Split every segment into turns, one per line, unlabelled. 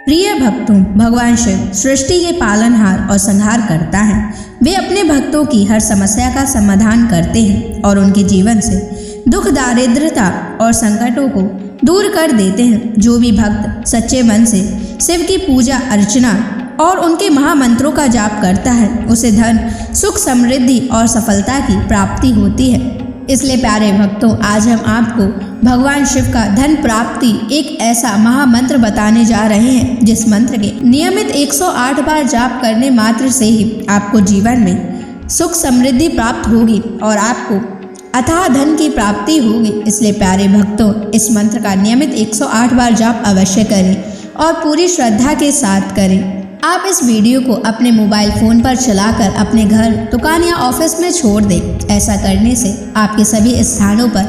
प्रिय भक्तों, भगवान शिव सृष्टि के पालनहार और संहार करता है। वे अपने भक्तों की हर समस्या का समाधान करते हैं और उनके जीवन से दुख, दारिद्रता और संकटों को दूर कर देते हैं। जो भी भक्त सच्चे मन से शिव की पूजा अर्चना और उनके महामंत्रों का जाप करता है, उसे धन, सुख, समृद्धि और सफलता की प्राप्ति होती है। इसलिए प्यारे भक्तों, आज हम आपको भगवान शिव का धन प्राप्ति एक ऐसा महामंत्र बताने जा रहे हैं, जिस मंत्र के नियमित 108 बार जाप करने मात्र से ही आपको जीवन में सुख समृद्धि प्राप्त होगी और आपको अथाह धन की प्राप्ति होगी। इसलिए प्यारे भक्तों, इस मंत्र का नियमित 108 बार जाप अवश्य करें और पूरी श्रद्धा के साथ करें। आप इस वीडियो को अपने मोबाइल फ़ोन पर चलाकर अपने घर, दुकान या ऑफिस में छोड़ दें। ऐसा करने से आपके सभी स्थानों पर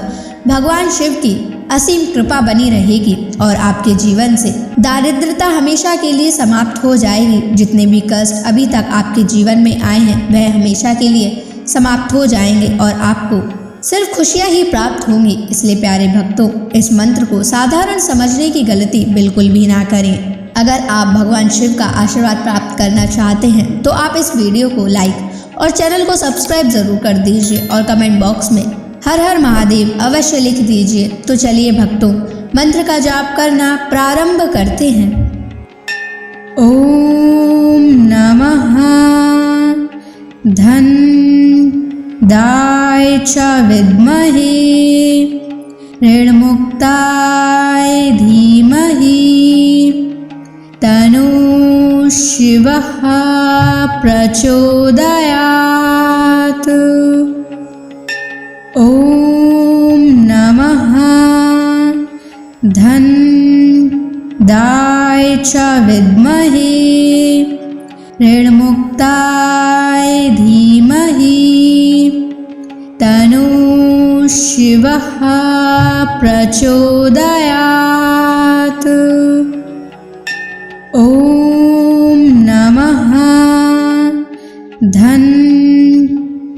भगवान शिव की असीम कृपा बनी रहेगी और आपके जीवन से दारिद्रता हमेशा के लिए समाप्त हो जाएगी। जितने भी कष्ट अभी तक आपके जीवन में आए हैं, वह हमेशा के लिए समाप्त हो जाएंगे और आपको सिर्फ खुशियाँ ही प्राप्त होंगी। इसलिए प्यारे भक्तों, इस मंत्र को साधारण समझने की गलती बिल्कुल भी ना करें। अगर आप भगवान शिव का आशीर्वाद प्राप्त करना चाहते हैं तो आप इस वीडियो को लाइक और चैनल को सब्सक्राइब जरूर कर दीजिए और कमेंट बॉक्स में हर हर महादेव अवश्य लिख दीजिए। तो चलिए भक्तों, मंत्र का जाप करना प्रारंभ करते हैं। ओम नमः धन दाय च विद्महे ऋणमुक्ताय धीमहि तनु शिवः प्रचोदयात्। ओम नमः धन दाय च विद्महे ऋणमुक्ताय धीमहि तनु शिवः प्रचोदयात्। ओम नमः धन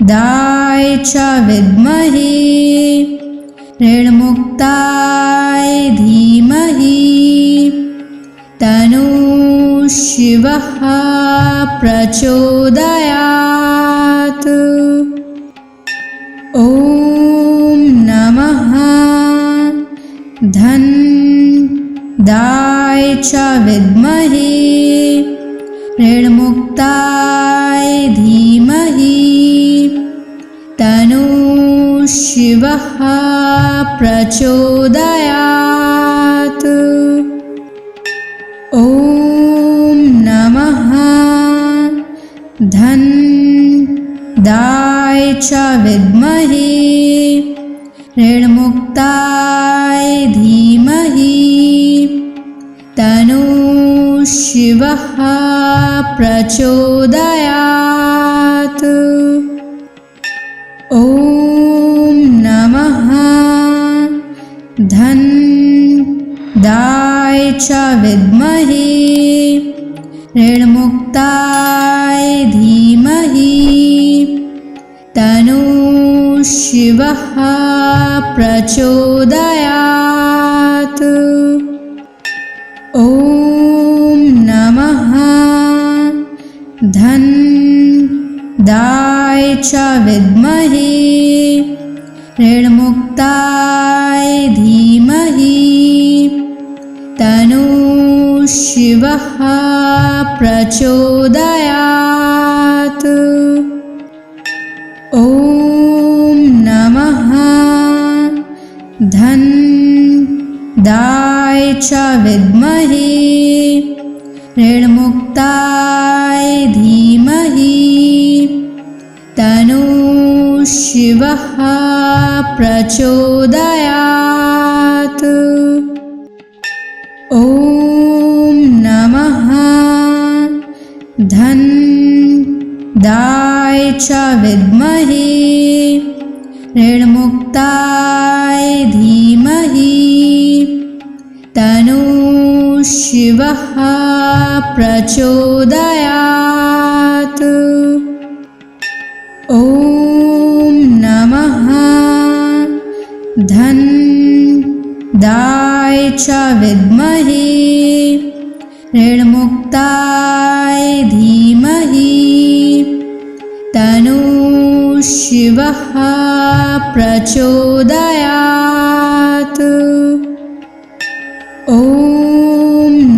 दाय च विद्महे ऋणमुक्ताय धीमहि तनु शिवः प्रचोदयात्। ओम नमः धन दाय च विद्महे ऋणमुक्ताय धीमहि तनु शिवः प्रचोदयात्। ओम नमः धन दाय च विद्महे ऋणमुक्ताय धीमहि तनु शिवः प्रचोदयात्। ओम नमः धन दाय च विद्महे ऋणमुक्ताय धीमहि तनु शिवः प्रचोदयात्। ओम नमः धन दाय च विद्महे ऋणमुक्ताय धीमहि तनु शिवः प्रचोदयात्। ओम नमः धन दाय च विद्महे ऋणमुक्ताय धीमहि तनु शिवः प्रचोदयात्। ओम नमः धन दाय च विद्महे ऋणमुक्ताय धीमहि तनु शिवः प्रचोदयात्। ओम नमः धन दाय च विद्महे ऋणमुक्ताय धीमहि तन्नः शिवः प्रचोदयात्। ॐ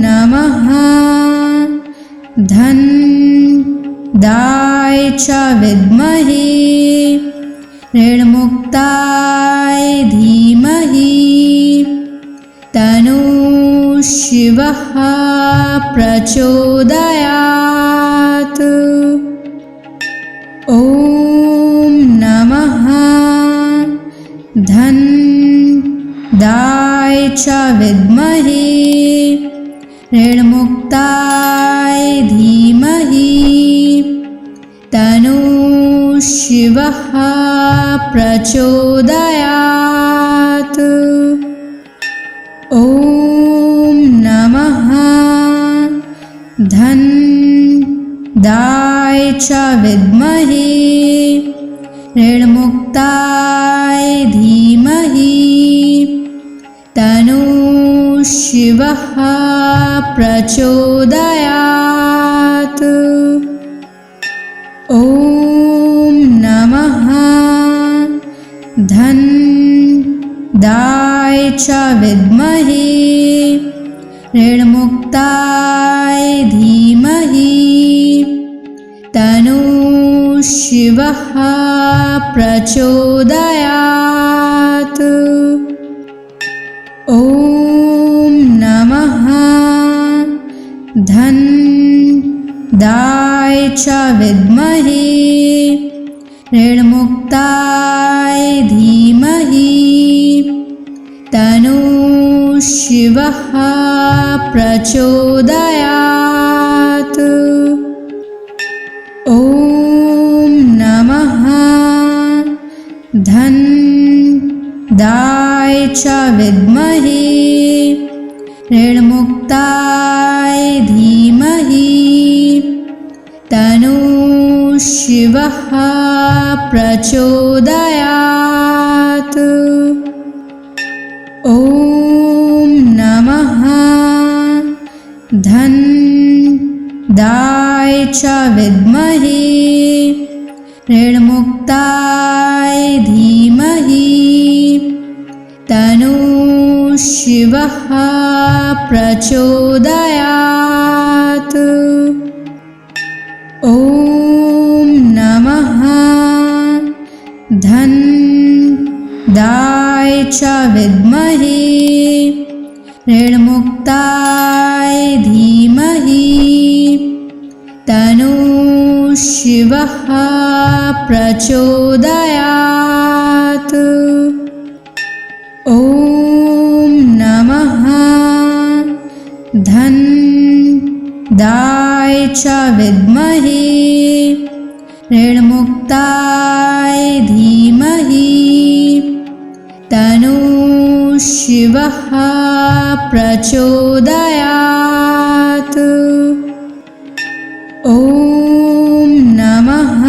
नमः धन्दाय च विद्महे ऋणमुक्ताय धीमहि तन्नः शिवः प्रचोदयात्। ॐ नमः धन्दाय च विद्महे ऋणमुक्ताय धीमहि तन्नः शिवः प्रचोदयात्। ॐ नमः धन्दाय च विद्महे ऋणमुक्ताय धीमहि तन्नः शिवः प्रचोदयात्। ॐ नमः धन्दाय च विद्महे ऋणमुक्ताय धीमहि तन्नः शिवः प्रचोदयात्। ॐ नमः धन्दाय च विद्महे ऋणमुक्ताय धीमहि तन्नः शिवः प्रचोदयात्। ॐ नमः धन्दाय च विद्महे ऋणमुक्ताय धीमहि तन्नः शिवः प्रचोदयात्। ॐ नमः धन्दाय च विद्महे ऋणमुक्ताय धीमहि तन्नः शिवः प्रचोदयात्। ॐ नमः धन्दाय च विद्महे ऋणमुक्ताय धीमहि तन्नः शिवः प्रचोदयात्। ॐ नमः धन्दाय च विद्महे ऋणमुक्ताय धीमहि तन्नः शिवः प्रचोदयात्। ॐ नमः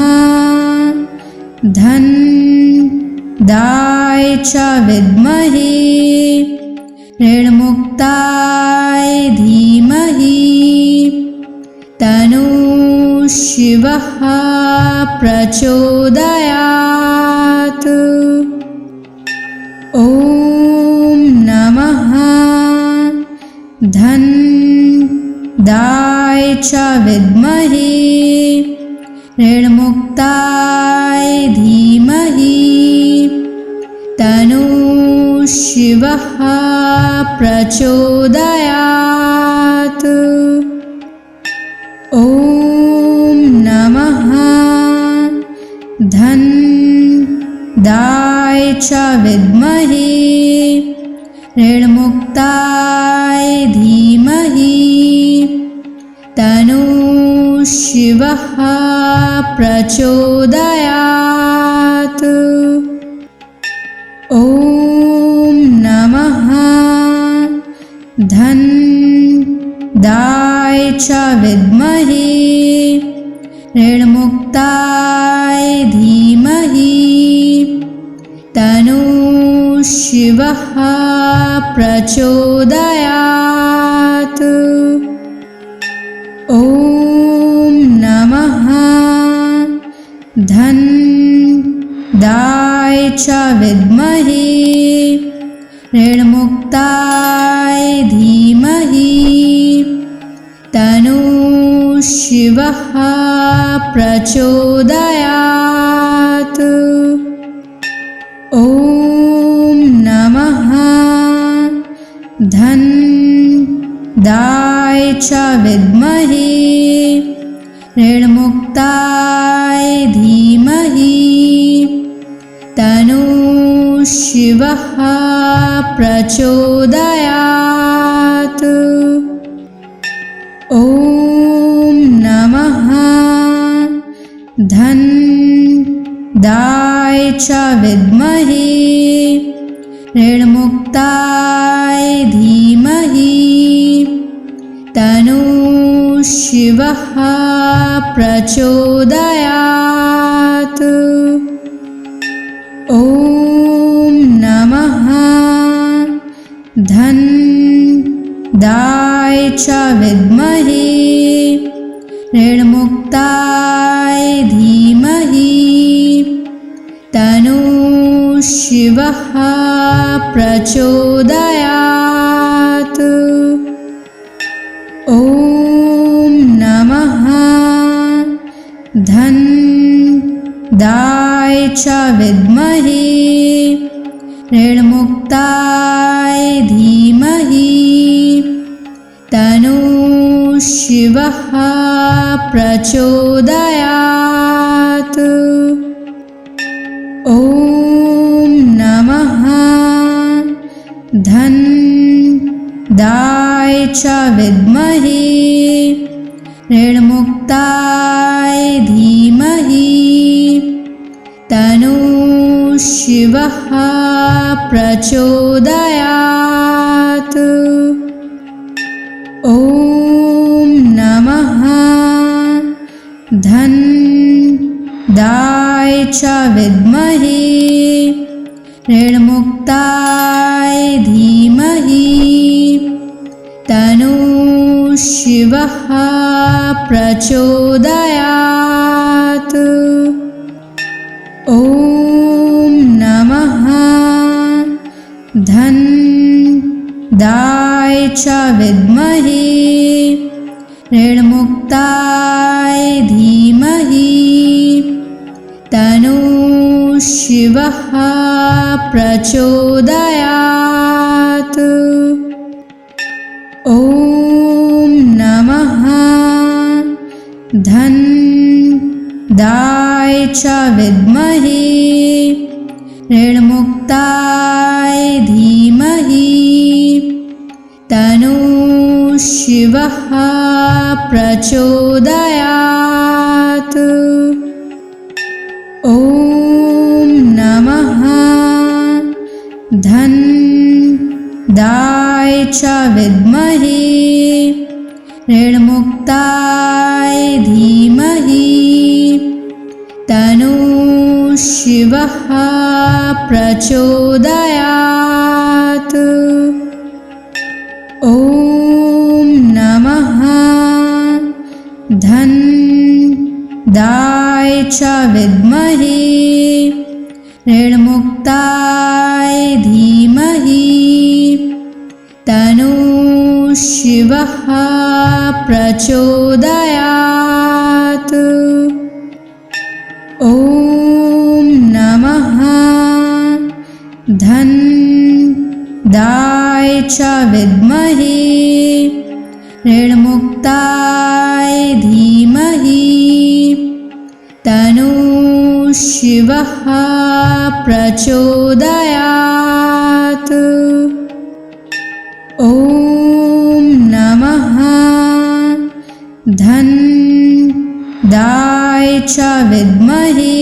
धन्दाय च विद्महे ऋणमुक्ताय धीमहि तन्नः शिवः प्रचोदयात्। ॐ नमः धन्दाय च विद्महे ऋणमुक्ताय धीमहि तन्नः शिवः प्रचोदयात्। ॐ नमः धन्दाय च विद्महे ऋणमुक्ताय धीमहि तन्नः शिवः प्रचोदयात्। ॐ नमः धन्दाय च विद्महे ऋणमुक्ताय धीमहि तन्नः शिवः प्रचोदयात्। च विद्महे ऋणमुक्ताय धीमहि तन्नः शिवः प्रचोदयात्। ॐ नमः धनदाय च विद्महे ऋणमुक्ताय धीमहि तन्नः शिवः प्रचोदयात्। ॐ नमः धनदाय च विद्महे ऋणमुक्ताय धीमहि तन्नः शिवः प्रचोदयात्। ॐ नमः धनदाय च विद्महे ऋणमुक्ताय धीमहि तन्नः शिवः प्रचोदयात्। ॐ नमः धनदाय च विद्महे ऋणमुक्ताय धीमहि तन्नः शिवः प्रचोदयात्। ॐ नमः धनदाय च विद्महे ऋणमुक्ताय धीमहि तन्नः शिवः प्रचोदयात्। ॐ नमः धनदाय च विद्महे ऋणमुक्ताय धीमहि तन्नः शिवः प्रचोदयात्। ॐ नमः धनदाय च विद्महे ऋणमुक्ताय धीमहि तन्नः शिवः प्रचोदयात्। ॐ नमः धनदाय च विद्महे ऋणमुक्ताय धीमहि तन्नः शिवः प्रचोदयात्। ॐ नमः धनदाय च विद्महे ऋणमुक्ताय धीमहि तन्नः शिवः प्रचोदयात्। ॐ नमः धनदाय च विद्महे ऋणमुक्ताय धीमहि तन्नः शिवः प्रचोदयात्। ॐ नमः धनदाय च विद्महे ऋणमुक्ताय धीमहि तन्नः शिवः प्रचोदयात्। ॐ नमः धनदाय च विद्महे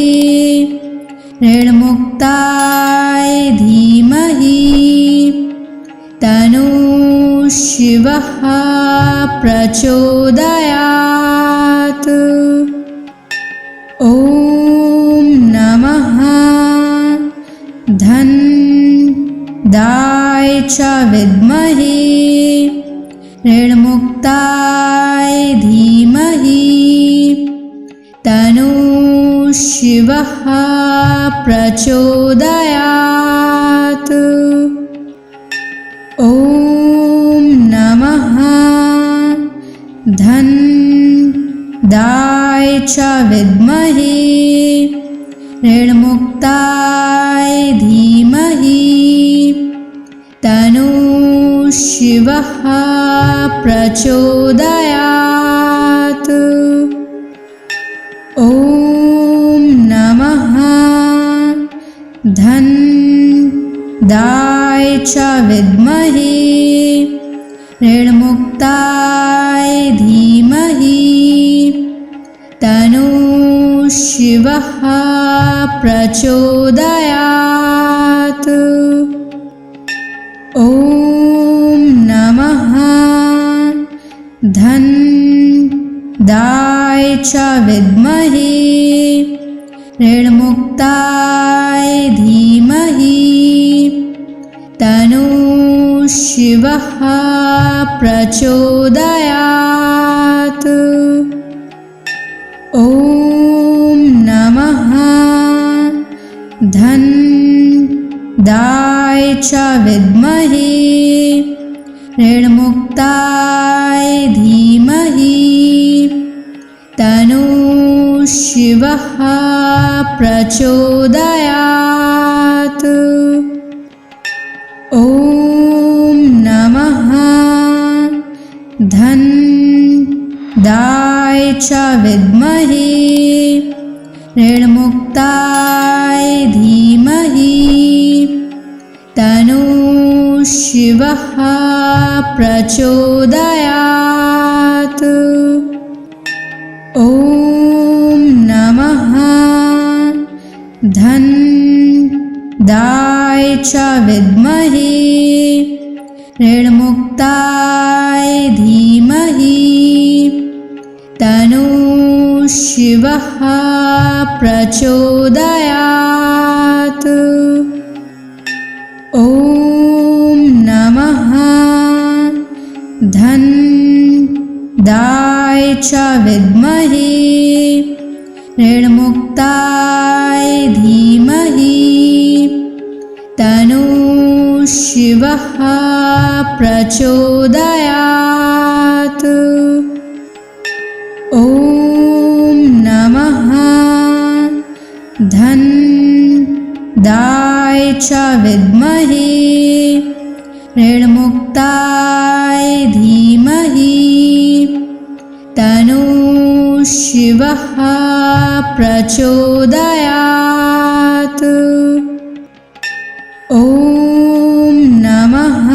ऋणमुक्ताय धीमहि तन्नः शिवः प्रचोदयात्। ॐ नमः धनदाय च विद्महे ऋणमुक्ताय धीमहि तन्नः शिवः प्रचोदयात्। ॐ नमः धन्दाय च विद्महे ऋणमुक्ताय धीमहि तन्नो शिवः प्रचोदयात्। ॐ नमः धन्दाय च विद्महे ऋणमुक्ताय धीमहि तन्नो शिवः प्रचोदयात्। ॐ नमः धन्दाय च विद्महे ऋणमुक्ताय धीमहि तन्नो शिवः प्रचोदयात्। ॐ नमः धन्दाय च विद्महे ऋणमुक्ताय धीमहि तन्नो शिवः प्रचोदयात्। ॐ नमः धन्दाय च विद्महे ऋणमुक्ताय धीमहि तन्नो शिवः प्रचोदयात्। ॐ नमः धन्दाय च विद्महे ऋणमुक्ताय धीमहि तन्नो शिवः प्रचोदयात्। ॐ नमः धन्दाय च विद्महे ऋणमुक्ताय धीमहि तन्नो शिवः प्रचोदयात्। ॐ नमः धन्दाय च विद्महे ऋणमुक्ताय धीमहि तन्नो शिवः प्रचोदयात्। ॐ नमः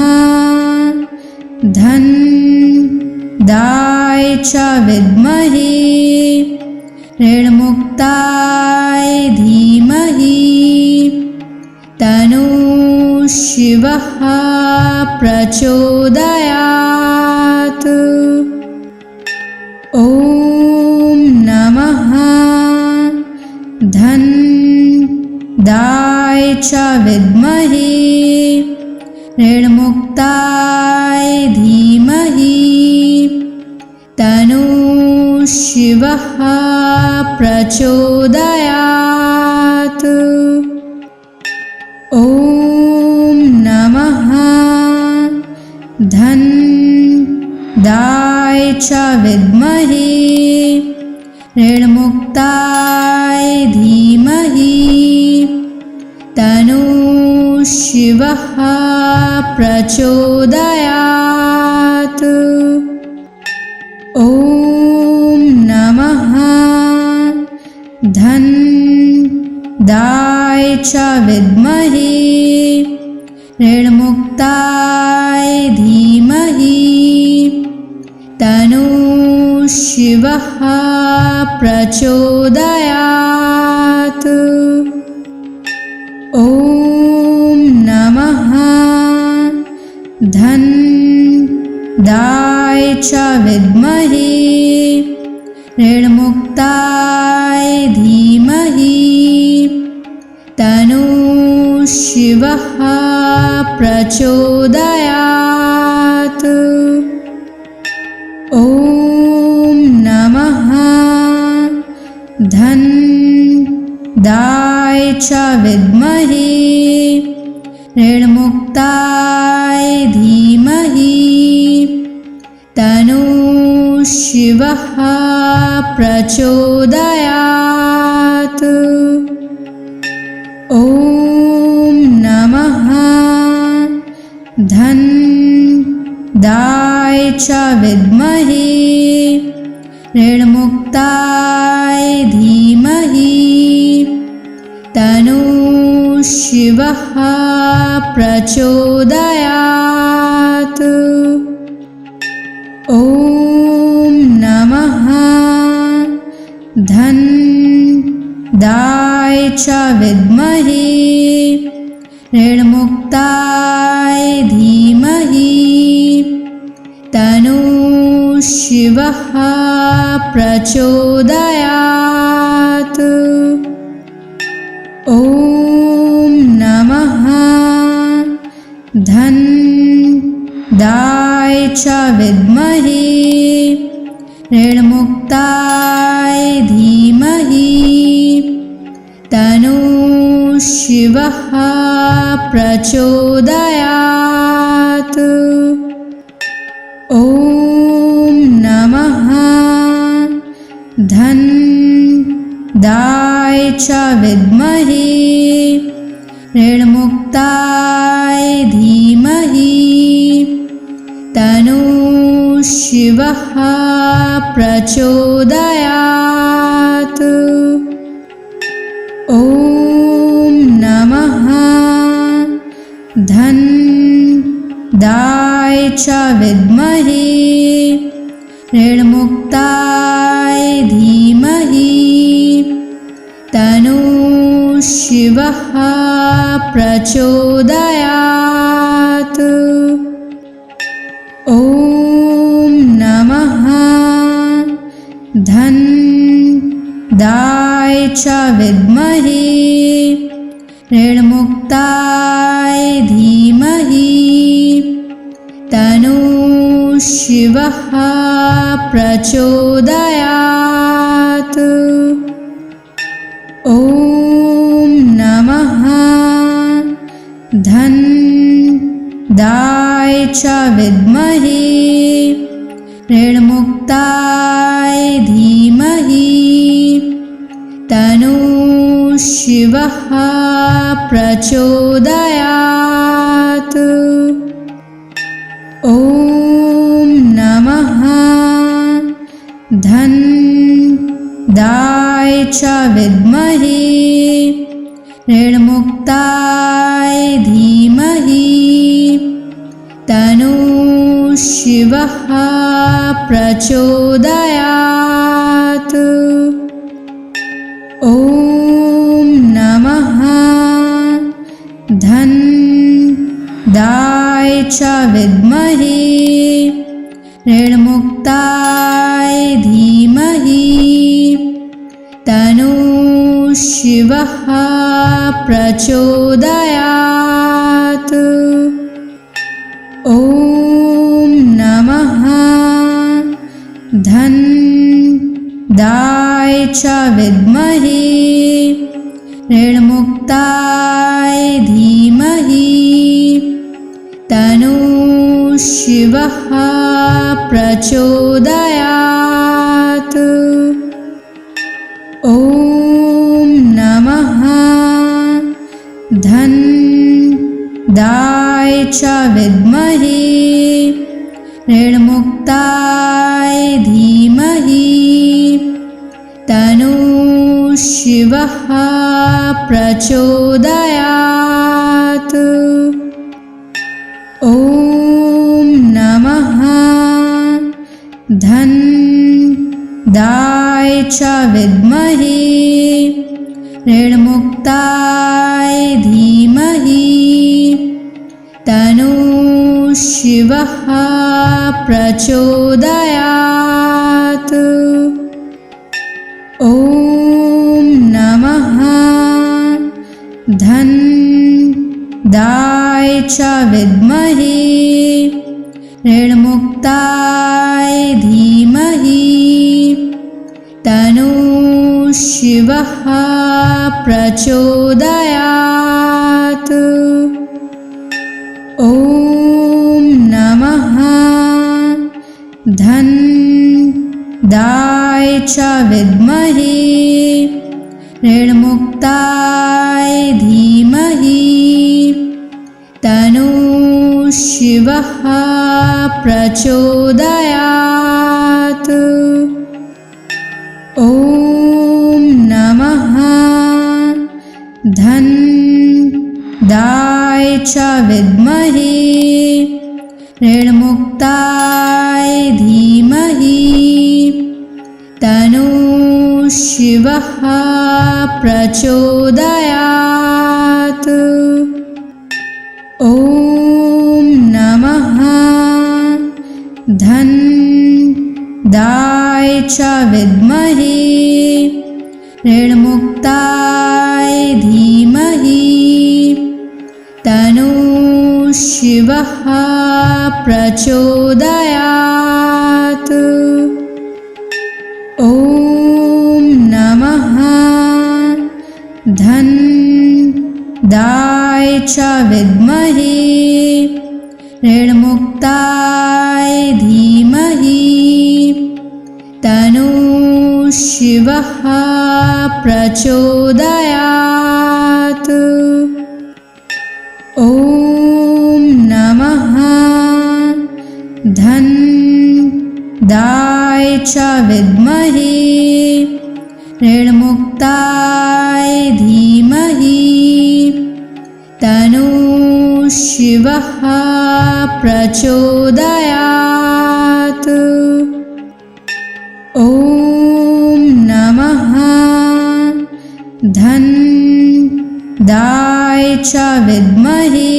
धन्दाय च विद्महे ऋणमुक्ताय धीमहि तन्नो शिवः प्रचोदयात्। ॐ नमः धन्दाय च विद्महे ऋणमुक्ताय धीमहि तन्नो शिवः प्रचोदयात्। ॐ नमः धन्दाय च विद्महे ऋणमुक्ताय धीमहि तन्नो शिवः प्रचोदयात्। ॐ नमः धन्दाय च विद्महे ऋणमुक्ताय धीमहि तन्नो शिवः प्रचोदयात्। ॐ नमः धन्दाय च विद्महे ऋणमुक्ताय धीमहि तन्नो शिवः प्रचोदयात्। ॐ नमः च विद्महे ऋणमुक्ताय धीमहि तन्नः शिवः प्रचोदयात्। ॐ नमः धनदाय च विद्महे ऋणमुक्ताय धीमहि तन्नः शिवः प्रचोदयात्। ॐ नमः धनदाय च विद्महे ऋणमुक्ताय धीमहि तन्नः शिवः प्रचोदयात्। ॐ नमः धनदाय च विद्महे ऋणमुक्ताय धीमहि तन्नः शिवः प्रचोदयात्। ॐ नमः धनदाय च विद्महे ऋणमुक्ताय धीमहि तन्नः शिवः प्रचोदयात्। ॐ नमः धनदाय च विद्महे ऋणमुक्ताय धीमहि तन्नः शिवः प्रचोदयात्। ॐ नमः धनदाय च विद्महे ऋणमुक्ताय धीमहि तन्नः शिवः प्रचोदयात्। ॐ नमः धनदाय च विद्महे ऋणमुक्ताय धीमहि तन्नः शिवः प्रचोदयात्। ॐ नमः धनदाय च विद्महे ऋणमुक्ताय धीमहि तन्नः शिवः प्रचोदयात्। ॐ नमः धनदाय च विद्महे ऋणमुक्ताय धीमहि तन्नः शिवः प्रचोदयात्। ॐ नमः धनदाय च विद्महे ऋणमुक्ताय धीमहि तन्नः शिवः प्रचोदयात्। ॐ नमः धनदाय च विद्महे ऋणमुक्ताय धीमहि तन्नः शिवः प्रचोदयात्। ॐ नमः धनदाय च विद्महे ऋणमुक्ताय धीमहि तन्नः शिवः प्रचोदयात्। ॐ नमः धनदाय च विद्महे ऋणमुक्ताय धीमहि तन्नः शिवः शिवः प्रचोदयात्। ॐ नमः धन्दाय च विद्महे ऋणमुक्ताय धीमहि तन्नो शिवः प्रचोदयात्। ॐ नमः धन्दाय च विद्महे ऋणमुक्ताय धीमहि तन्नो शिवः प्रचोदयात्। ॐ नमः धन्दाय च विद्महे ऋणमुक्ताय धीमहि तन्नो शिवः प्रचोदयात्। ॐ नमः धन्दाय च विद्महे ऋणमुक्ताय धीमहि तन्नो शिवः प्रचोदयात्। ॐ नमः धन्दाय च विद्महे ऋणमुक्ताय धीमहि तन्नो शिवः प्रचोदयात्। ॐ नमः धन्दाय च विद्महे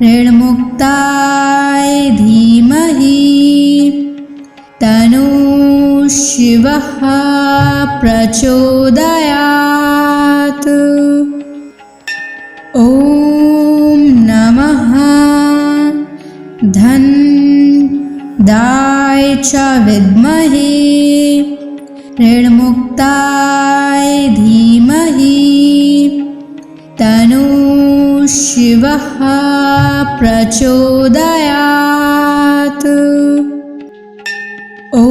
ऋणमुक्ताय धीमहि तन्नो शिवः प्रचोदयात्। ॐ नमः धन्दाय च विद्महे ऋणमुक्ताय धीमहि तन्नो शिवः प्रचोदयात्। ॐ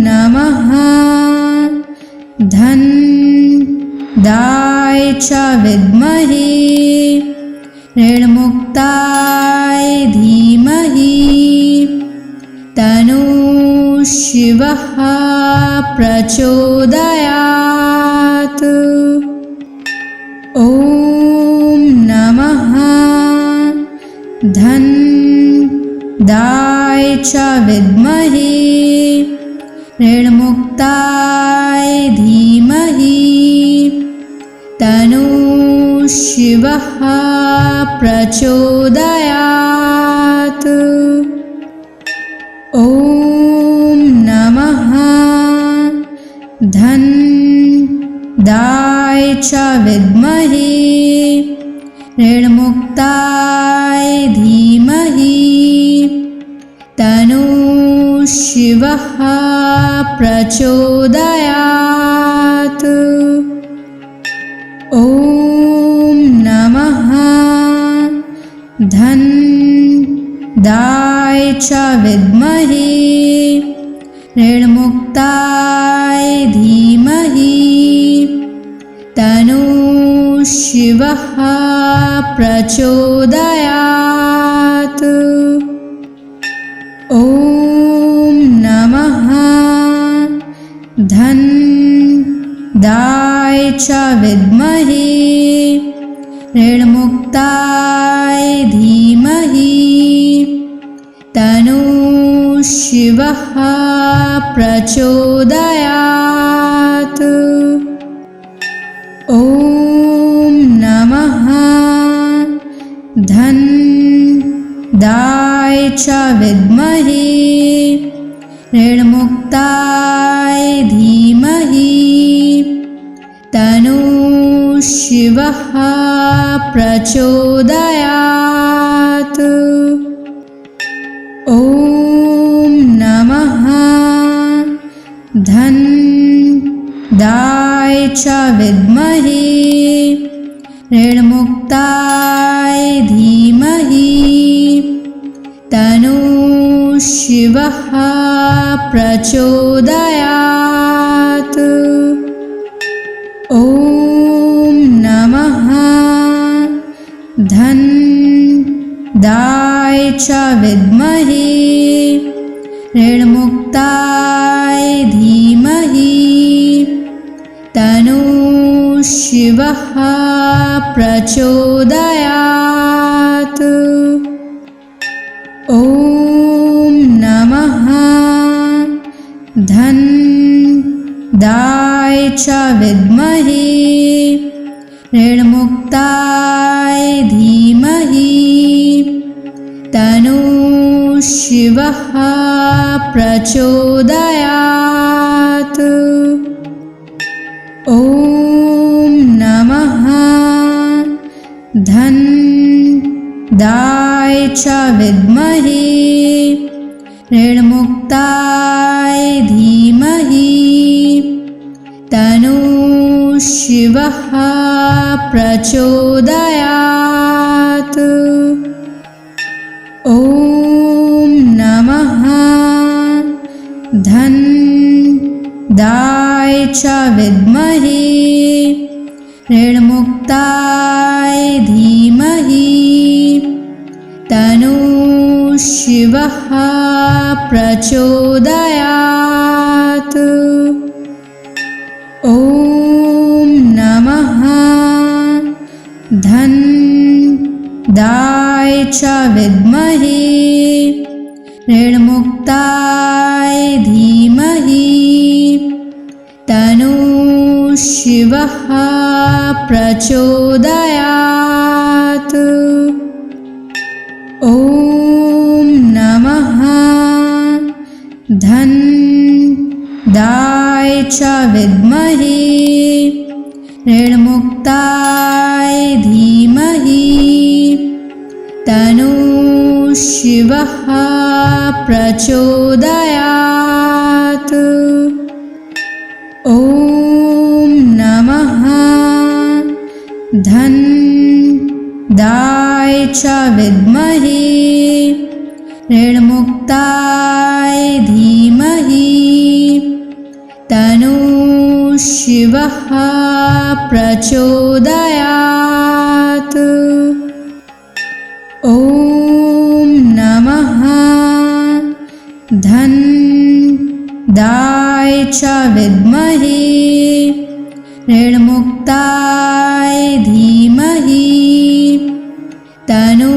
नमः धन्दाय च विद्महे ऋणमुक्ताय धीमहि तन्नो शिवः प्रचोदयात्। ॐ नमः धन्दाय च विद्महे ऋणमुक्ताय धीमहि तन्नो शिवः प्रचोदयात्। ॐ नमः धन्दाय च विद्महे ऋणमुक्ताय धीमहि तन्नो शिवः प्रचोदयात्। ॐ नमः धन्दाय च विद्महे ऋणमुक्ताय धीमहि तन्नो शिवः प्रचोदयात्। ॐ नमः धन्दाय च विद्महे ऋणमुक्ताय धीमहि तन्नो शिवः प्रचोदयात्। ॐ नमः धन्दाय च विद्महे ऋणमुक्ताय धीमहि तन्नो शिवः प्रचोदयात्। ॐ नमः धन्दाय च विद्महे ऋणमुक्ताय धीमहि तन्नो शिवः प्रचोदयात्। ॐ नमः धनदाय च विद्महे ऋणमुक्ताय धीमहि तन्नो शिवः प्रचोदयात्। ॐ नमः धनदाय च विद्महे ऋणमुक्ताय धीमहि तन्नो शिवः प्रचोदयात्। ॐ नमः धनदाय च विद्महे ऋणमुक्ताय धीमहि तन्नो शिवः प्रचोदयात्। ॐ नमः धनदाय च विद्महे ऋणमुक्ताय धीमहि तन्नो शिवः प्रचोदयात्। ॐ नमः धनदाय च विद्महे ऋणमुक्ताय धीमहि तन्नो शिवः प्रचोदयात्। ॐ नमः धनदाय च विद्महे ऋणमुक्ताय धीमहि तन्नो शिवः प्रचोदयात्। ॐ नमः धनदाय च विद्महे ऋणमुक्ताय धीमहि तन्नो शिवः प्रचोदयात्। ॐ नमः धनदाय च विद्महे ऋणमुक्ताय धीमहि तन्नो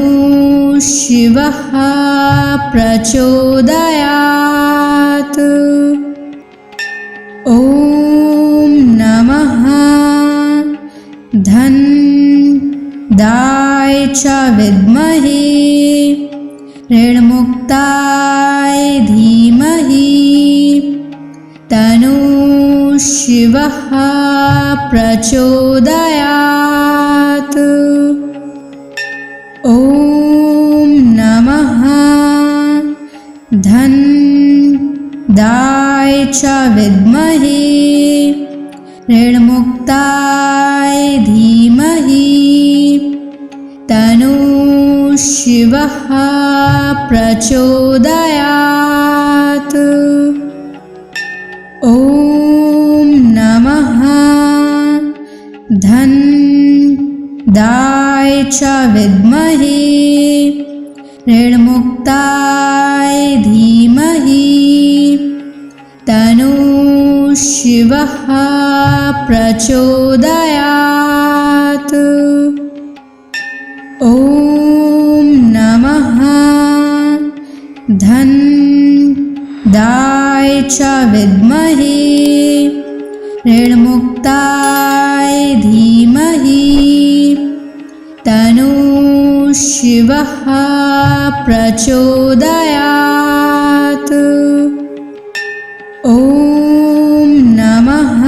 शिवः प्रचोदयात्। ॐ नमः धनदाय च विद्महे ऋणमुक्ताय धीमहि तन्नो शिवः प्रचोदयात्। ॐ नमः धनदाय च विद्महे ऋणमुक्ताय धीमहि तन्नो शिवः प्रचोदयात्। ॐ नमः धनदाय च विद्महे ऋणमुक्ताय धीमहि तन्नो शिवः प्रचोदयात्। ॐ नमः धनदाय च विद्महे ऋणमुक्ताय धीमहि तन्नो शिवः प्रचोदयात्। ॐ नमः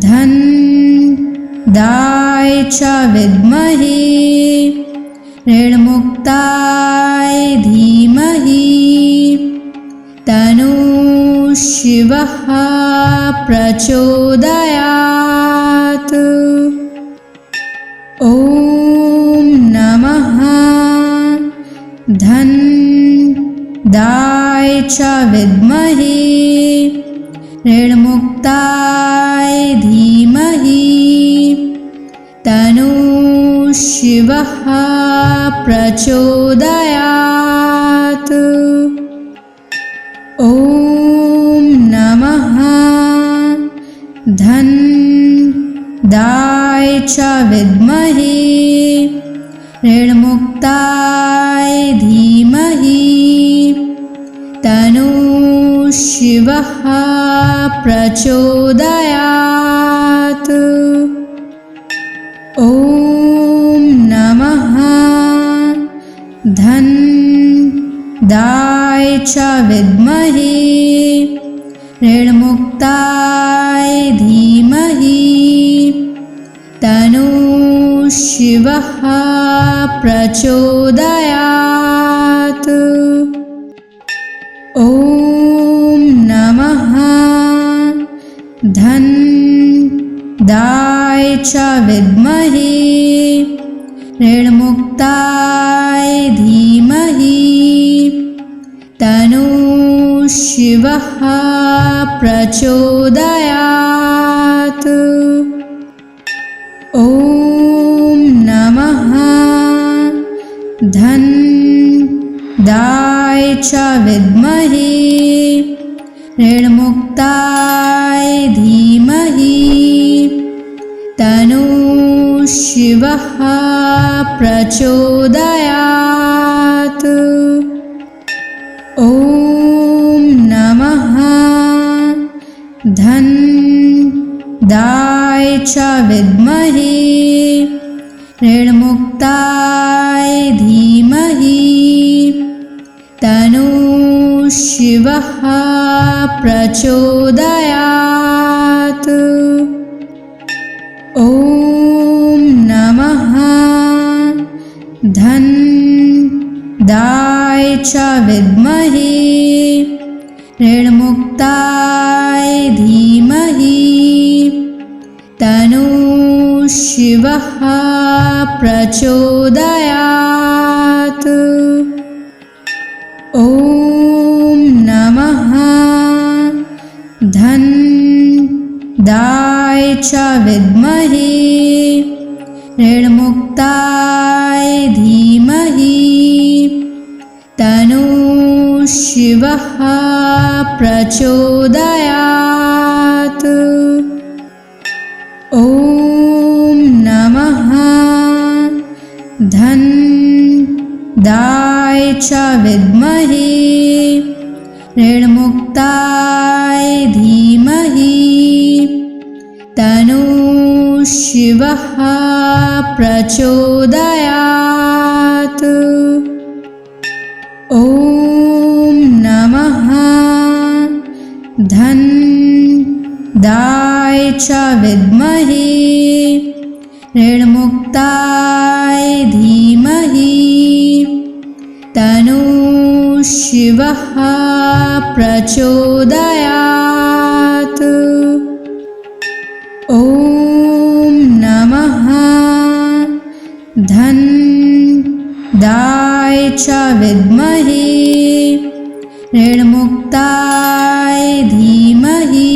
धनदाय च विद्महे ऋणमुक्ताय धीमहि तन्नो शिवः प्रचोदयात्। ॐ नमः धन्दाय च विद्महे ऋणमुक्ताय धीमहि तन्नो शिवः प्रचोदयात्। ॐ नमः धन्दाय च विद्महे ऋणमुक्ताय धीमहि तन्नो शिवः प्रचोदयात्। ॐ नमः धन्दाय च विद्महे ऋणमुक्ताय धीमहि तन्नो शिवः प्रचोदयात्। ॐ नमः धन्दाय च विद्महे ऋणमुक्ताय धीमहि तन्नो शिवः प्रचोदयात्। ॐ नमः धन्दाय च विद्महे ऋणमुक्ताय धीमहि तन्नो शिवः प्रचोदयात्। ॐ नमः धन्दाय च विद्महे ऋणमुक्ताय धीमहि तन्नो शिवः प्रचोदयात्। ॐ नमः धन्दाय च विद्महे ऋणमुक्ताय धीमहि तन्नो शिवः प्रचोदयात्। ॐ नमः धन्दाय च विद्महे ऋणमुक्ताय धीमहि तन्नो शिवः प्रचोदयात्। ॐ नमः धन्दाय च विद्महे ऋणमुक्ताय धीमहि तन्नो शिवः प्रचोदयात्। ॐ नमः धन्दाय च विद्महे ऋणमुक्ताय धीमहि तन्नो शिवः प्रचोदयात्। ॐ नमः धन्दाय च विद्महे ऋणमुक्ताय धीमहि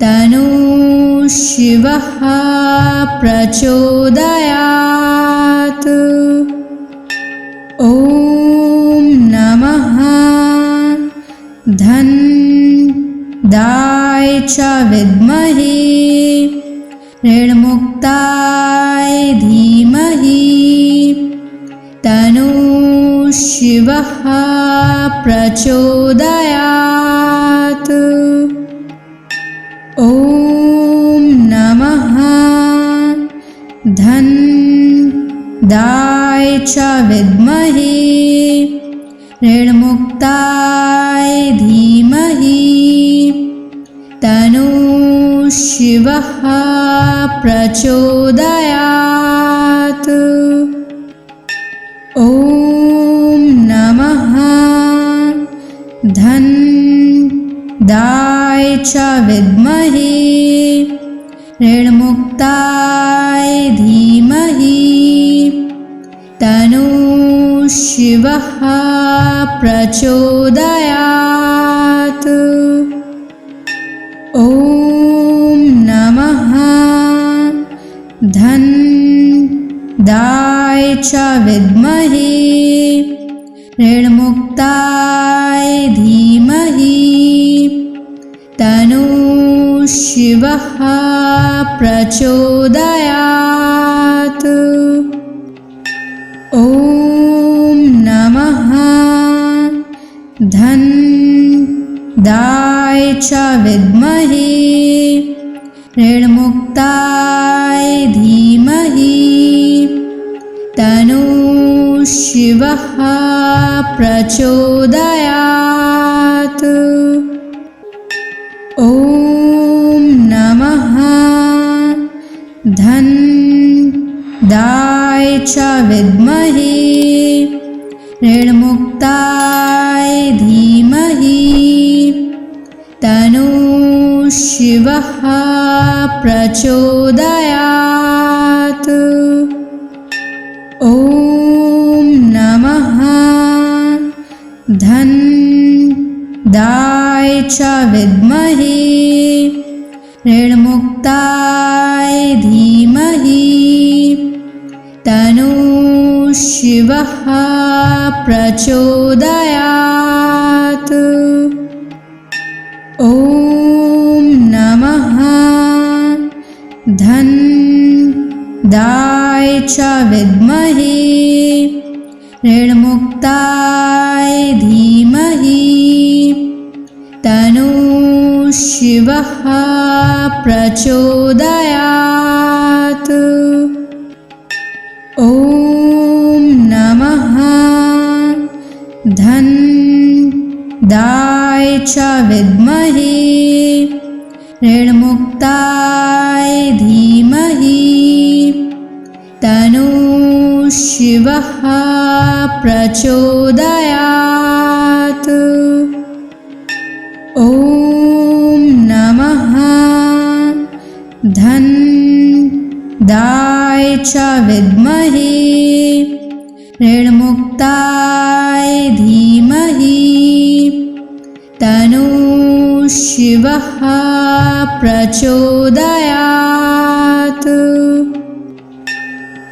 तन्नो शिवः प्रचोदयात्। ॐ नमः धन्दाय च विद्महे ऋणमुक्ताय धीमहि तन्नो शिवः प्रचोदयात्। ॐ नमः धन्दाय च विद्महे ऋणमुक्ताय धीमहि तन्नो शिवः प्रचोदयात्। ॐ नमः च विद्महे ऋणमुक्ताय धीमहि तन्नो शिवः प्रचोदयात्। ॐ नमः धन्दाय च विद्महे ऋणमुक्ताय धीमहि तन्नो शिवः प्रचोदयात्। ॐ नमः धन्दाय च विद्महे ऋणमुक्ताय धीमहि तन्नो शिवः प्रचोदयात्। ॐ नमः धन्दाय च विद्महे ऋणमुक्ताय धीमहि तन्नो शिवः प्रचोदयात्। ॐ नमः धन्दाय च विद्महे ऋणमुक्ताय धीमहि तन्नो शिवः प्रचोदयात्। ॐ नमः धन्दाय च विद्महे ऋणमुक्ताय धीमहि तन्नो शिवः प्रचोदयात्। ॐ नमः धन्दाय च विद्महे ऋणमुक्ताय धीमहि तन्नो शिवः प्रचोदयात्। ॐ नमः धन्दाय च विद्महे ऋणमुक्ताय धीमहि तन्नो शिवः प्रचोदयात्।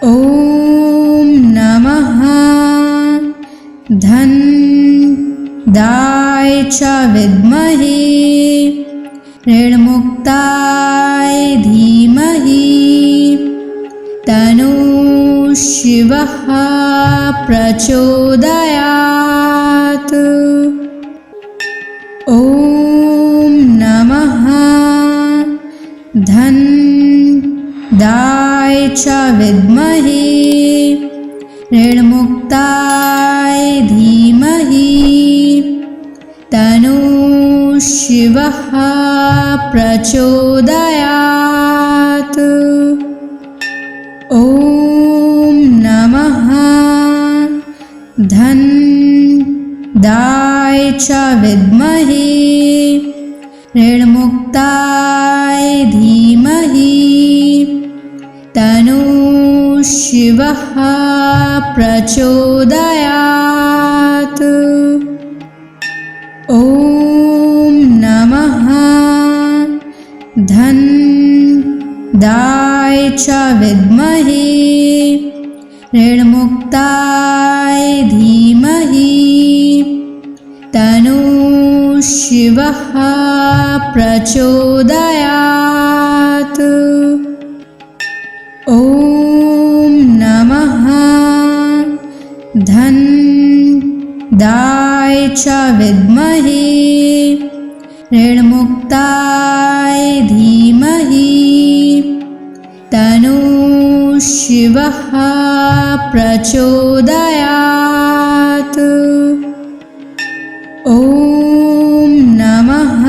ॐ नमः धन्दाय च विद्महे ऋणमुक्ताय धीमहि तन्नो शिवः प्रचोदयात्। ॐ नमः धन्दाय च विद्महे ऋणमुक्ताय धीमहि तन्नो शिवः प्रचोदयात्। ॐ नमः धन्दाय च विद्महे ऋणमुक्ताय धीमहि तन्नो शिवः प्रचोदयात्। ॐ नमः धन्दाय च विद्महे ऋणमुक्ताय धीमहि तन्नो शिवः प्रचोदयात्। ॐ नमः धन्दाय च विद्महे ऋणमुक्ताय धीमहि तन्नो शिवः प्रचोदयात्। ॐ नमः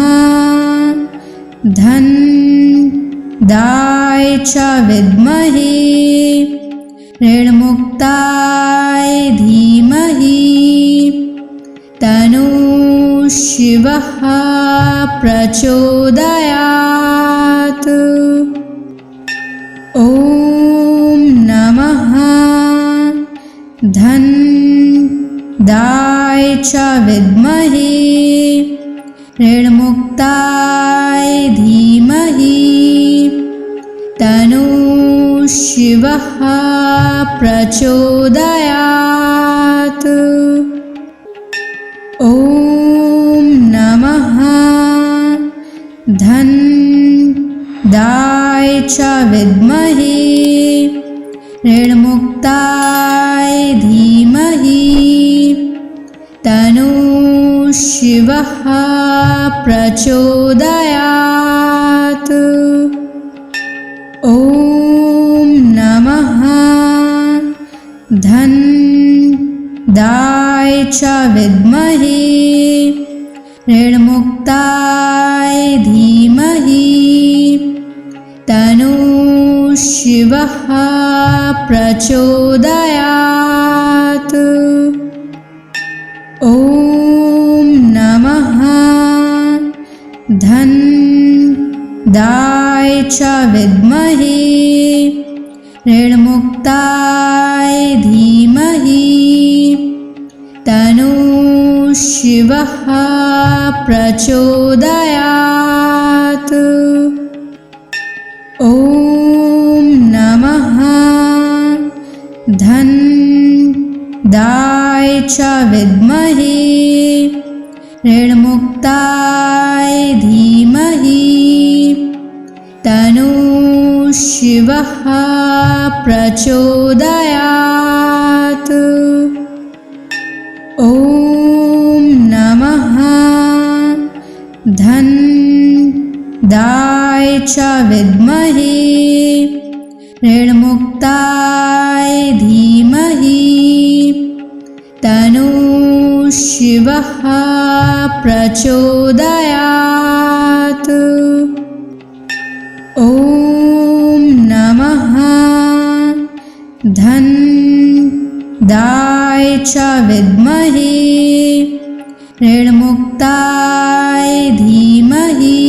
धन्दाय च विद्महे ऋणमुक्ताय धीमहि तन्नो शिवः प्रचोदयात्। ॐ नमः धन्दाय च विद्महे ऋणमुक्ताय धीमहि तन्नो शिवः प्रचोदयात्। ॐ नमः धन्दाय च विद्महे ऋणमुक्ताय धीमहि तन्नो शिवः प्रचोदयात्। ॐ नमः धन्दाय च विद्महे ऋणमुक्ताय धीमहि तन्नो शिवः प्रचोदयात्। ॐ नमः धन्दाय च विद्महे ऋणमुक्ताय धीमहि तन्नो शिवः प्रचोदयात्। ॐ नमः धन्दाय च विद्महे ऋणमुक्ताय धीमहि तन्नो शिवः प्रचोदयात्। ॐ नमः धन्दाय च विद्महे ऋणमुक्ताय धीमहि तन्नो शिवः प्रचोदयात्। ॐ नमः धन्दाय च विद्महे ऋणमुक्ताय धीमहि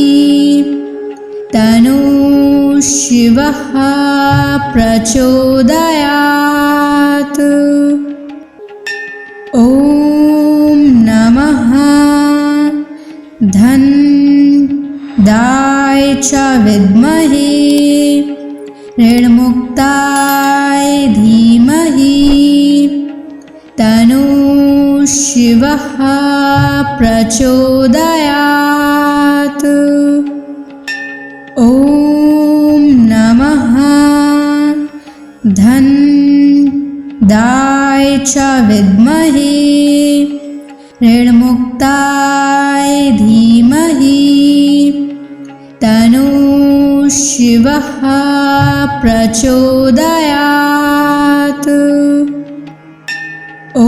तन्नो शिवः प्रचोदयात्। ॐ नमः धन्दाय च विद्महे ऋणमुक्ताय धीमहि तन्नो शिवः प्रचोदयात्। ॐ नमः धन्दाय च विद्महे ऋणमुक्ताय धीमहि तन्नो शिवः प्रचोदयात्। ॐ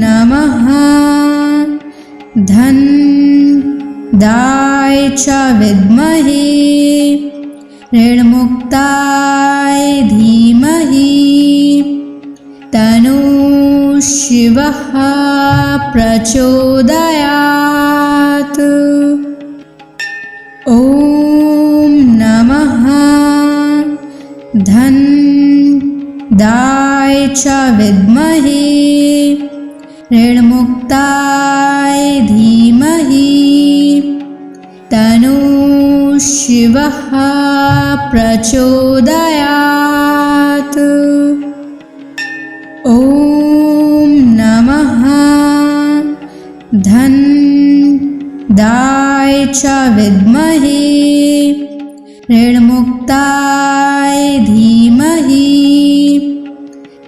नमः धन्दाय च विद्महे ऋणमुक्ताय धीमहि तन्नो शिवः प्रचोदयात्। ॐ नमः धन्दाय च विद्महे ऋणमुक्ताय धीमहि तन्नो शिवः प्रचोदयात्। ॐ नमः धन्दाय च विद्महे ऋणमुक्ताय धीमहि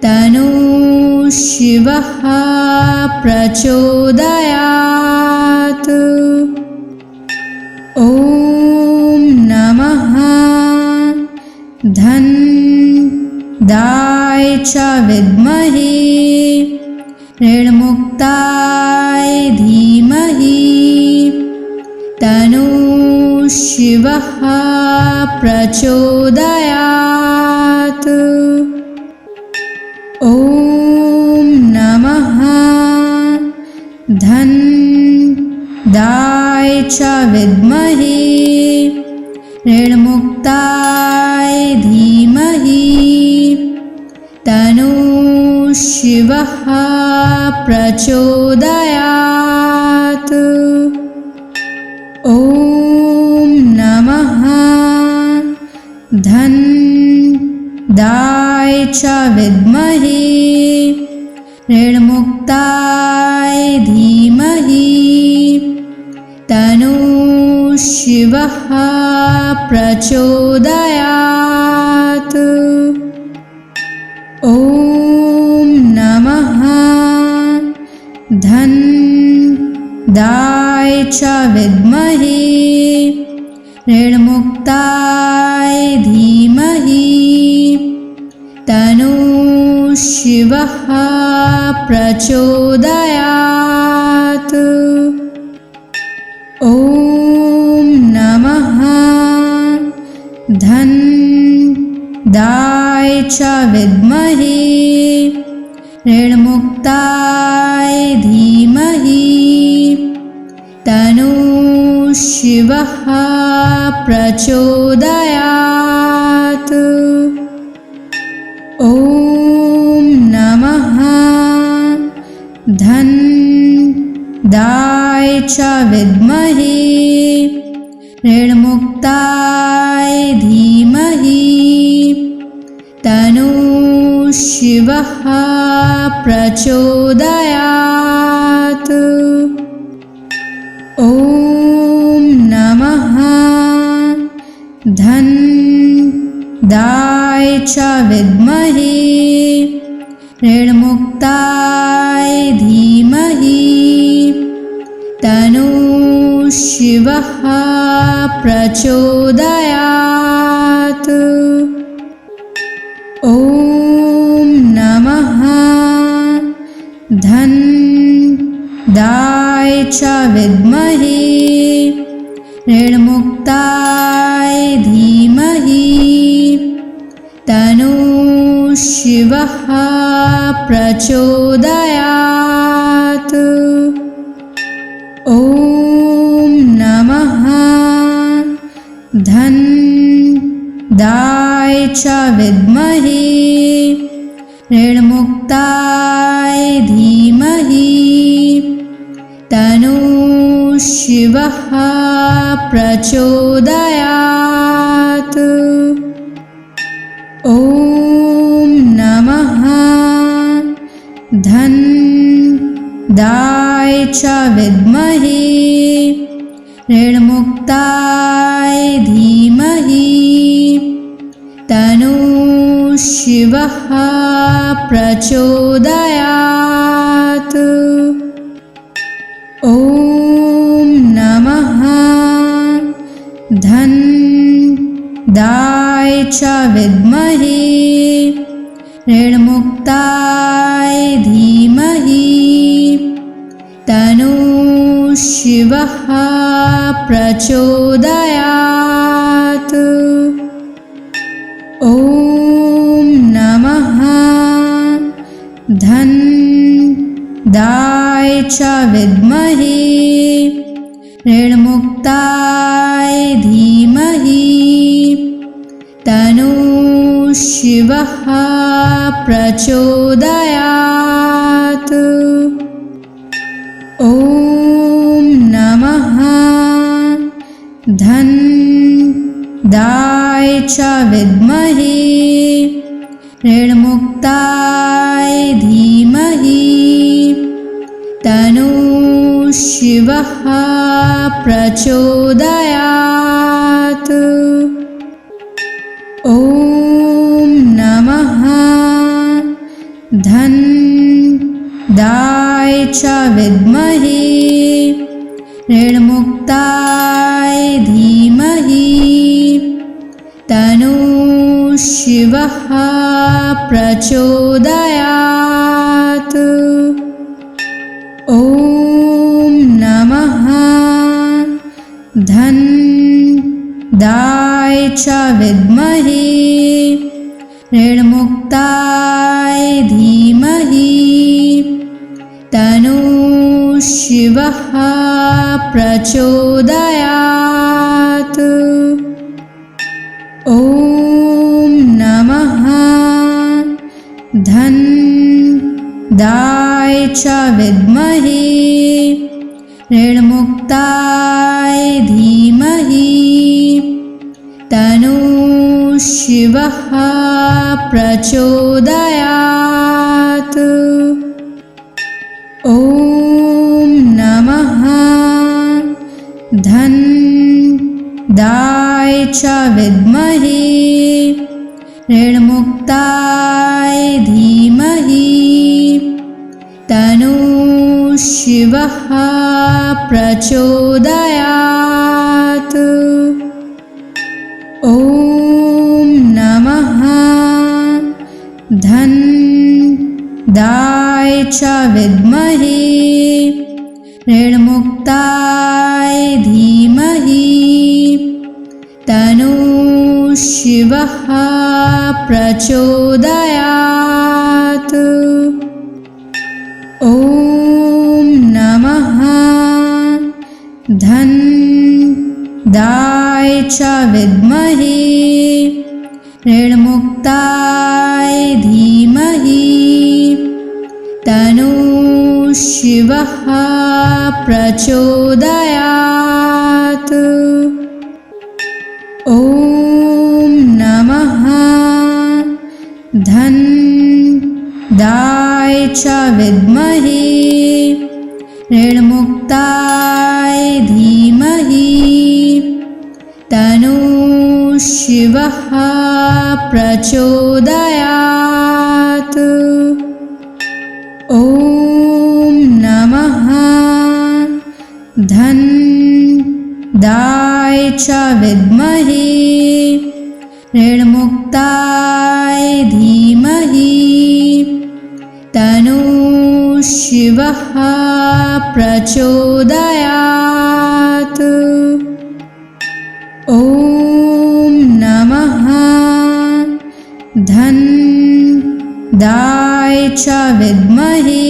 तन्नो शिवः प्रचोदयात्। ॐ नमः धन्दाय च विद्महे ऋणमुक्ताय धीमहि तन्नो शिवः प्रचोदयात्। ॐ नमः धन्दाय दाय च विद्महे ऋणमुक्ताय धीमहि तन्नो शिवः प्रचोदयात्। ॐ नमः धन दाय च विद्महे ऋणमुक्ताय धीमहि तन्नो शिवः प्रचोदयात्। ॐ नमः धन दाय च विद्महे ऋणमुक्ताय धीमहि तन्नो शिवः प्रचोदयात्। ॐ नमः धन दाय च विद्महे ऋणमुक्ताय धीमहि तन्नो शिवः प्रचोदयात्। ॐ नमः धन दाय च विद्महे ऋणमुक्ताय धीमहि तन्नो शिवः प्रचोदयात्। ॐ नमः धन दाय च विद्महे ऋणमुक्ताय धीमहि तन्नो शिवः प्रचोदयात्। ॐ नमः धन दाय च विद्महे ऋणमुक्ताय धीमहि तन्नो शिवः प्रचोदयात्। ॐ नमः धन दाय च विद्महे ऋणमुक्ताय धीमहि तन्नो शिवः प्रचोदयात्। ॐ नमः धन दाय च विद्महे ऋणमुक्ताय धीमहि तन्नो शिवः प्रचोदयात्। ॐ नमः धन दाय च विद्महे ऋणमुक्ताय धीमहि तन्नो शिवः प्रचोदयात्। ॐ नमः धन दाय च विद्महे ऋणमुक्ताय धीमहि तन्नो शिवः प्रचोदयात्। ॐ नमः धन दाय च विद्महे ऋणमुक्ताय धीमहि तन्नो शिवः प्रचोदयात्। ॐ नमः धन दाय च विद्महे ऋणमुक्ताय धीमहि तन्नो शिवः प्रचोदयात्। ॐ नमः धन दाय च विद्महे ऋणमुक्ताय धीमहि तन्नो शिवः प्रचोदयात्। ॐ नमः धनदाय च विद्महे ऋणमुक्ताय धीमहि तन्नो शिवः प्रचोदयात्। ॐ नमः धनदाय च विद्महे ऋणमुक्ताय धीमहि तन्नो शिवः प्रचोदयात्। ॐ नमः धनदाय च विद्महे ऋणमुक्ताय धीमहि तन्नो शिवः प्रचोदयात्। ॐ नमः धनदाय च विद्महे ऋणमुक्ताय धीमहि तन्नो शिवः प्रचोदयात्। ॐ नमः धनदाय च विद्महे ऋणमुक्ताय धीमहि तन्नो शिवः प्रचोदयात्। ॐ नमः धनदाय च विद्महे ऋणमुक्ताय धीमहि तन्नो शिवः प्रचोदयात्। ॐ नमः धनदाय च विद्महे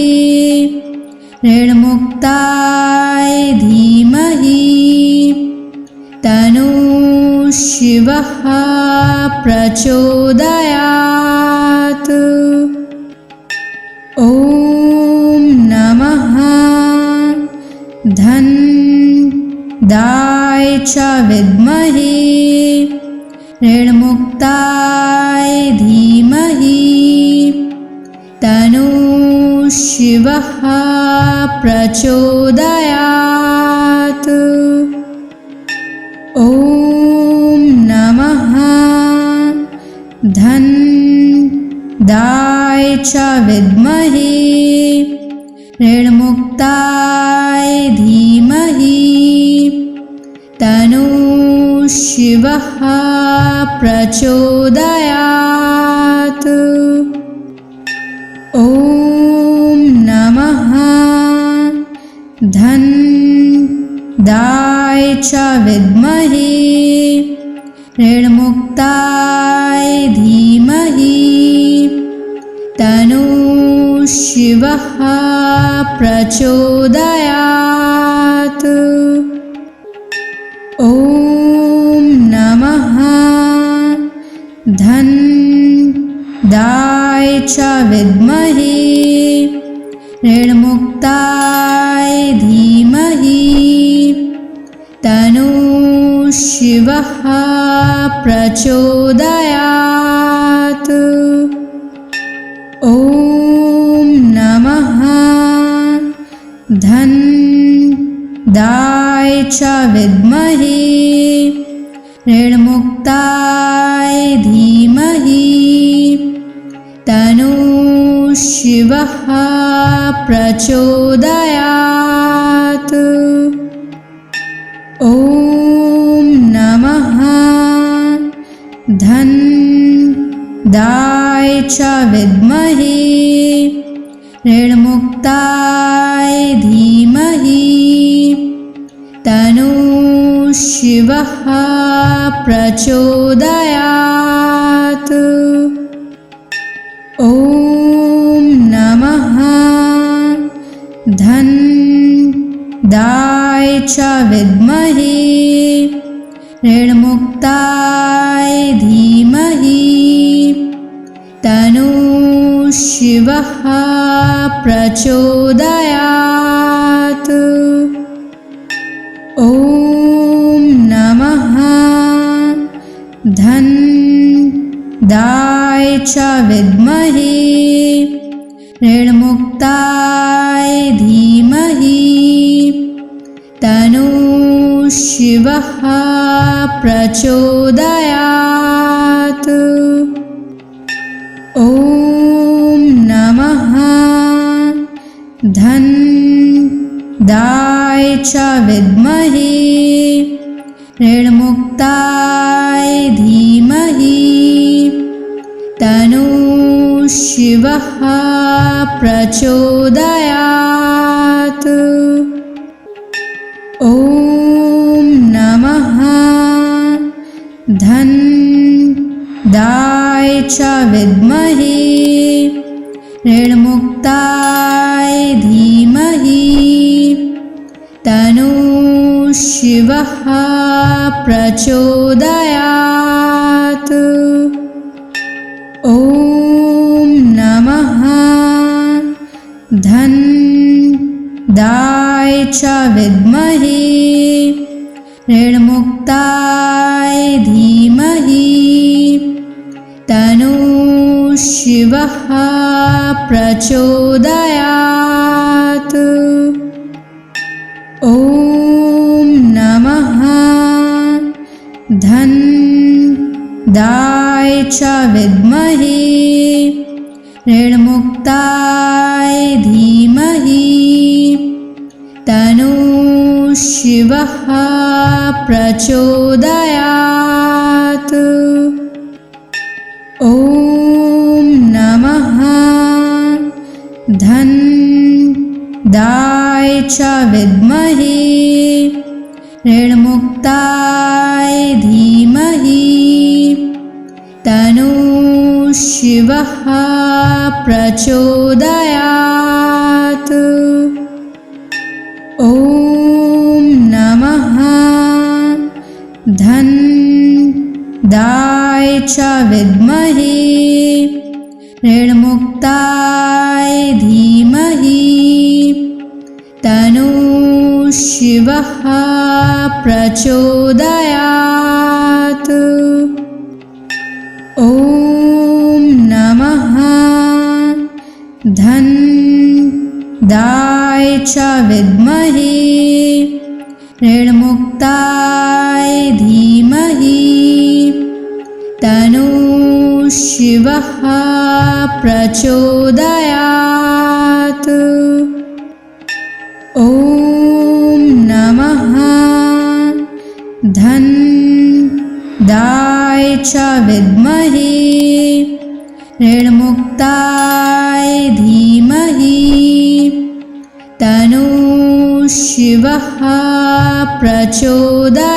ऋणमुक्ताय धीमहि तन्नो शिवः प्रचोदयात्। ॐ नमः धनदाय च विद्महे ऋणमुक्ताय धीमहि तन्नो शिवः प्रचोदयात्। ॐ नमः धनदाय च विद्महे ऋणमुक्ताय धीमहि तन्नो शिवः प्रचोदयात्। ॐ नमः धनदाय च विद्महे ऋणमुक्ताय धीमहि तन्नो शिवः प्रचोदयात्। ॐ नमः धनदाय च विद्महे ऋणमुक्ताय धीमहि तन्नो शिवः प्रचोदयात्। ॐ नमः धनदाय च विद्महे ऋणमुक्ताय धीमहि तन्नो शिवः प्रचोदयात्। ॐ नमः धनदाय च विद्महे ऋणमुक्ताय धीमहि तन्नो शिवः प्रचोदयात्। ॐ नमः धनदाय च विद्महे ऋणमुक्ताय धीमहि तन्नो शिवः प्रचोदयात्। ॐ नमः धन्दाय च विद्महे ऋणमुक्ताय धीमहि तन्नो शिवः प्रचोदयात्। ॐ नमः धन्दाय च विद्महे ऋणमुक्ताय धीमहि तन्नो शिवः प्रचोदयात्। ॐ नमः धन्दाय च विद्महे ऋणमुक्ताय धीमहि तन्नो शिवः प्रचोदयात्। ॐ नमः धन्दाय च विद्महे ऋणमुक्ताय धीमहि तन्नो शिवः प्रचोदयात्। ॐ नमः धन्दाय च विद्महे ऋणमुक्ताय धीमहि तन्नो शिवः प्रचोदयात्। ॐ नमः धन्दाय च विद्महे ऋणमुक्ताय धीमहि तन्नो शिवः प्रचोदयात्। ॐ नमः धन्दाय च विद्महे ऋणमुक्ताय धीमहि तन्नो शिवः प्रचोदयात्। ॐ नमः धन्दाय च विद्महे ऋणमुक्ताय धीमहि तन्नो शिवः प्रचोदयात्। ॐ नमः धन्दाय च विद्महे ऋणमुक्ताय धीमहि तन्नो शिवः प्रचोदयात्।